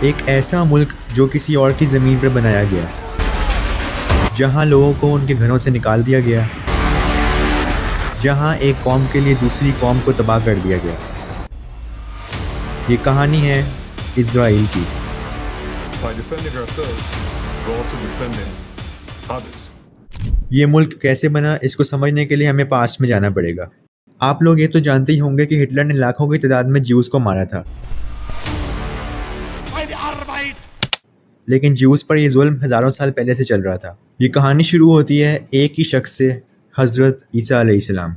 एक ऐसा मुल्क जो किसी और की ज़मीन पर बनाया गया, जहाँ लोगों को उनके घरों से निकाल दिया गया, जहाँ एक कौम के लिए दूसरी कौम को तबाह कर दिया गया। ये कहानी है इज़राइल की। By defending ourselves, we're also defending others. ये मुल्क कैसे बना, इसको समझने के लिए हमें पास्ट में जाना पड़ेगा। आप लोग ये तो जानते ही होंगे कि हिटलर ने लाखों की तादाद में ज्यूज़ को मारा था, लेकिन ज्यूज़ पर यह जुल्म हज़ारों साल पहले से चल रहा था। ये कहानी शुरू होती है एक ही शख्स से, हज़रत ईसा अलैहिस्सलाम।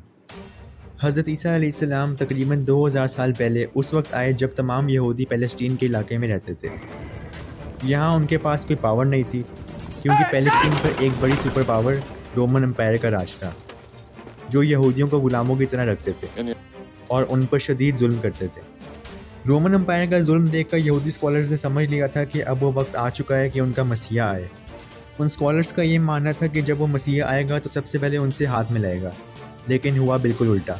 हज़रत ईसा अलैहिस्सलाम तकरीबन 2000 साल पहले उस वक्त आए जब तमाम यहूदी पैलेस्टीन के इलाके में रहते थे। यहाँ उनके पास कोई पावर नहीं थी, क्योंकि पैलेस्टीन पर एक बड़ी सुपर पावर रोमन एम्पायर का राज था, जो यहूदियों को गुलामों की तरह रखते थे और उन पर शदीद जुल्म करते थे। रोमन एम्पायर का जुल्म देखकर यहूदी स्कॉलर्स ने समझ लिया था कि अब वो वक्त आ चुका है कि उनका मसीहा आए। उन स्कॉलर्स का ये मानना था कि जब वो मसीहा आएगा तो सबसे पहले उनसे हाथ मिलाएगा, लेकिन हुआ बिल्कुल उल्टा।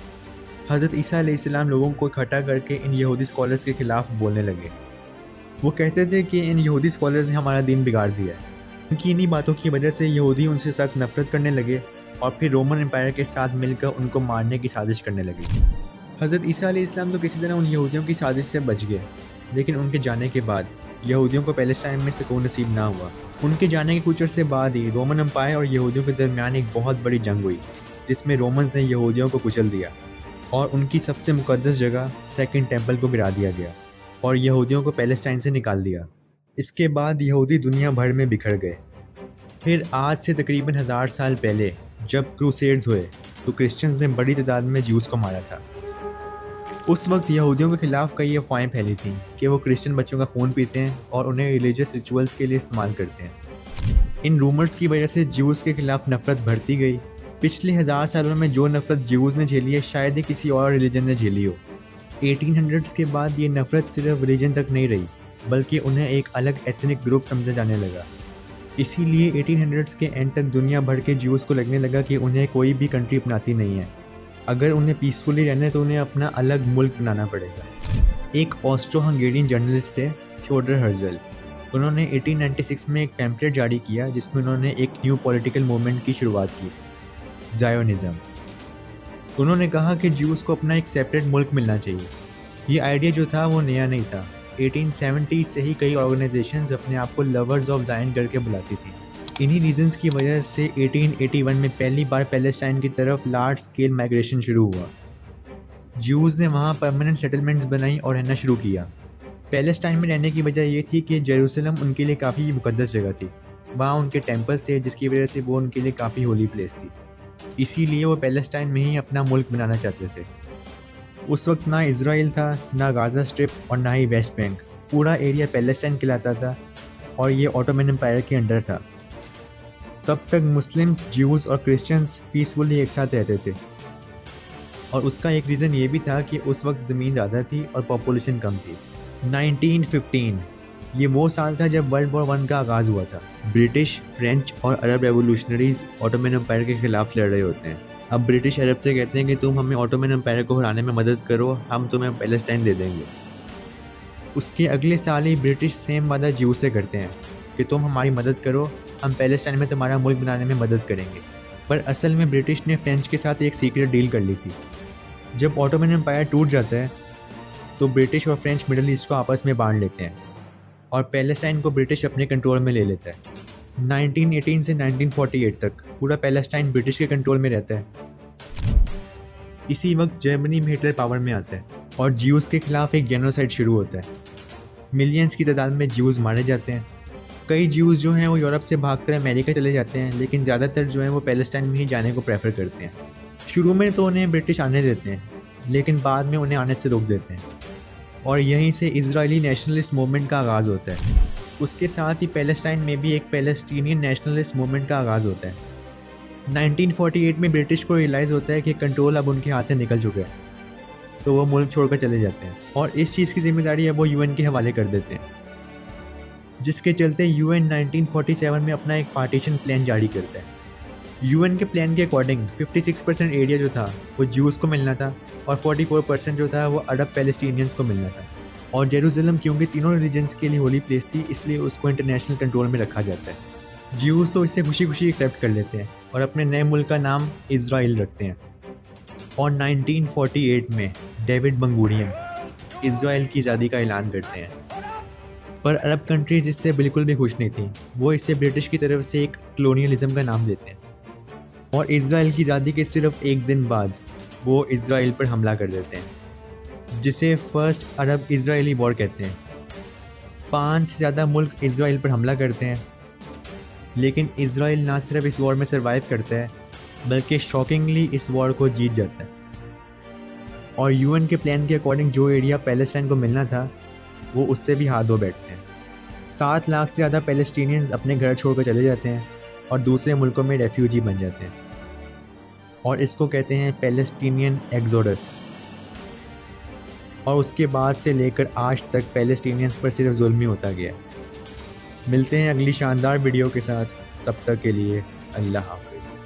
हज़रत ईसा अलैहिस्सलाम लोगों को इकट्ठा करके इन यहूदी स्कॉलर्स के ख़िलाफ़ बोलने लगे। वो कहते थे कि इन यहूदी स्कॉलर्स ने हमारा दीन बिगाड़ दिया है। उनकी इन्हीं बातों की वजह से यहूदी उनसे सख्त नफरत करने लगे और फिर रोमन एम्पायर के साथ मिलकर उनको मारने की साजिश करने लगे। हज़रत ईसा अलैहिस्सलाम तो किसी तरह उन यहूदियों की साजिश से बच गए, लेकिन उनके जाने के बाद यहूदियों को पैलेस्टाइन में सुकून नसीब ना हुआ। उनके जाने के कुछ अर्से बाद ही रोमन एम्पायर और यहूदियों के दरमियान एक बहुत बड़ी जंग हुई, जिसमें रोमन्स ने यहूदियों को कुचल दिया और उनकी सबसे मुक़द्दस जगह सेकंड टेंपल को गिरा दिया गया और यहूदियों को पैलेस्टाइन से निकाल दिया। इसके बाद यहूदी दुनिया भर में बिखर गए। फिर आज से तकरीबन 1000 साल पहले जब क्रूसेड्स हुए तो क्रिश्चियंस ने बड़ी तादाद में ज्यूज़ को मारा था। उस वक्त यहूदियों के ख़िलाफ़ कई अफवाहें फैली थीं कि वो क्रिश्चियन बच्चों का खून पीते हैं और उन्हें रिलीजियस रिचुअल्स के लिए इस्तेमाल करते हैं। इन रूमर्स की वजह से ज्यूज़ के ख़िलाफ़ नफ़रत बढ़ती गई। पिछले 1000 सालों में जो नफ़रत ज्यूज़ ने झेली है, शायद ही किसी और रिलीजन ने झेली हो। 1800s के बाद ये नफ़रत सिर्फ रिलीजन तक नहीं रही, बल्कि उन्हें एक अलग एथनिक ग्रुप समझा जाने लगा। इसीलिए 1800s के एंड तक दुनिया भर के ज्यूज़ को लगने लगा कि उन्हें कोई भी कंट्री अपनाती नहीं है। अगर उन्हें पीसफुली रहना है तो उन्हें अपना अलग मुल्क बनाना पड़ेगा। एक ऑस्ट्रो हंगेरियन जर्नलिस्ट थे, थियोडर हर्जल। उन्होंने 1896 में एक पैम्फलेट जारी किया जिसमें उन्होंने एक न्यू पॉलिटिकल मूवमेंट की शुरुआत की, ज़ायोनिज़्म। उन्होंने कहा कि ज्यूज़ को अपना एक सेपरेट मुल्क मिलना चाहिए। ये आइडिया जो था वो नया नहीं था। 1870 से ही कई ऑर्गेनाइजेशंस अपने आप को लवर्स ऑफ ज़ायन करके बुलाती थी। इन्हीं रीजंस की वजह से 1881 में पहली बार पैलेस्टाइन की तरफ लार्ज स्केल माइग्रेशन शुरू हुआ। ज्यूज़ ने वहाँ परमानेंट सेटलमेंट्स बनाई और रहना शुरू किया। पैलेस्टाइन में रहने की वजह ये थी कि जेरूसलम उनके लिए काफ़ी मुक़द्दस जगह थी। वहाँ उनके टेम्पल्स थे, जिसकी वजह से वो उनके लिए काफ़ी होली प्लेस थी। इसीलिए वो पैलेस्टाइन में ही अपना मुल्क बनाना चाहते थे। उस वक्त ना इज़राइल था, ना गाज़ा स्ट्रिप और ना ही वेस्ट बैंक। पूरा एरिया पैलेस्टाइन कहलाता था और ये ऑटोमन एम्पायर के अंडर था। तब तक मुस्लिम्स, ज्यूज़ और क्रिश्चियंस पीसफुली एक साथ रहते थे, और उसका एक रीज़न ये भी था कि उस वक्त ज़मीन ज़्यादा थी और पॉपुलेशन कम थी। 1915 ये वो साल था जब वर्ल्ड वॉर 1 का आगाज़ हुआ था। ब्रिटिश, फ्रेंच और अरब रेवोल्यूशनरीज ऑटोमन एम्पायर के ख़िलाफ़ लड़ रहे होते हैं। अब ब्रिटिश अरब से कहते हैं कि तुम हमें ऑटोमन एम्पायर को हराने में मदद करो, हम तुम्हें पैलेस्टाइन दे देंगे। उसके अगले साल ही ब्रिटिश सेम वादा ज्यूज़ से करते हैं कि तुम हमारी मदद करो, हम पैलेस्टाइन में तुम्हारा मुल्क बनाने में मदद करेंगे। पर असल में ब्रिटिश ने फ्रेंच के साथ एक सीक्रेट डील कर ली थी। जब ऑटोमन एम्पायर टूट जाता है तो ब्रिटिश और फ्रेंच मिडल ईस्ट को आपस में बांट लेते हैं और पैलेस्टाइन को ब्रिटिश अपने कंट्रोल में ले लेता है। 1918 से 1948 तक पूरा पैलेस्टाइन ब्रिटिश के कंट्रोल में रहता है। इसी वक्त जर्मनी में हिटलर पावर में आता है और ज्यूज़ के खिलाफ एक जेनोसाइड शुरू होता है। मिलियंस की तादाद में ज्यूज़ मारे जाते हैं। कई ज्यूज़ जो हैं वो यूरोप से भागकर अमेरिका चले जाते हैं, लेकिन ज़्यादातर जो हैं वो पैलेस्टाइन में ही जाने को प्रेफर करते हैं। शुरू में तो उन्हें ब्रिटिश आने देते हैं, लेकिन बाद में उन्हें आने से रोक देते हैं और यहीं से इजरायली नेशनलिस्ट मूवमेंट का आगाज़ होता है। उसके साथ ही पैलेस्टाइन में भी एक पैलेस्टीनियन नेशनलिस्ट मूवमेंट का आगाज़ होता है। 1948 में ब्रिटिश को रियलाइज़ होता है कि कंट्रोल अब उनके हाथ से निकल चुका है, तो वो मुल्क छोड़कर चले जाते हैं और इस चीज़ की जिम्मेदारी अब वो यूएन के हवाले कर देते हैं, जिसके चलते यूएन 1947 में अपना एक पार्टीशन प्लान जारी करता है। यूएन के प्लान के अकॉर्डिंग 56% एरिया जो था वो ज्यूज़ को मिलना था और 44% जो था वो अरब पैलेस्टीनियंस को मिलना था। और जेरूसलम क्योंकि तीनों रिलीजन्स के लिए होली प्लेस थी, इसलिए उसको इंटरनेशनल कंट्रोल में रखा जाता है। ज्यूज़ तो इससे खुशी खुशी एक्सेप्ट कर लेते हैं और अपने नए मुल्क का नाम इज़राइल रखते हैं। और 1948 में डेविड बन गुरियन इज़राइल की आज़ादी का ऐलान करते हैं। पर अरब कंट्रीज़ इससे बिल्कुल भी खुश नहीं थी। वो इससे ब्रिटिश की तरफ से एक कलोनियलिज्म का नाम देते हैं और इज़राइल की आज़ादी के सिर्फ एक दिन बाद वो इज़राइल पर हमला कर देते हैं, जिसे फर्स्ट अरब इज़राइली वॉर कहते हैं। 5 से ज़्यादा मुल्क इज़राइल पर हमला करते हैं, लेकिन इज़राइल ना सिर्फ इस वॉर में सर्वाइव करता है बल्कि शॉकिंगली इस वॉर को जीत जाता है। और यूएन के प्लान के अकॉर्डिंग जो एरिया पैलेस्टाइन को मिलना था वो उससे भी हाथ धो बैठते हैं। 7 लाख से ज़्यादा पैलेस्टीनियंस अपने घर छोड़कर चले जाते हैं और दूसरे मुल्कों में रेफ्यूजी बन जाते हैं और इसको कहते हैं पैलेस्टीनियन एक्सोडस। और उसके बाद से लेकर आज तक पैलेस्टीनियंस पर सिर्फ जुल्म ही होता गया। मिलते हैं अगली शानदार वीडियो के साथ, तब तक के लिए अल्लाह हाफ़िज़।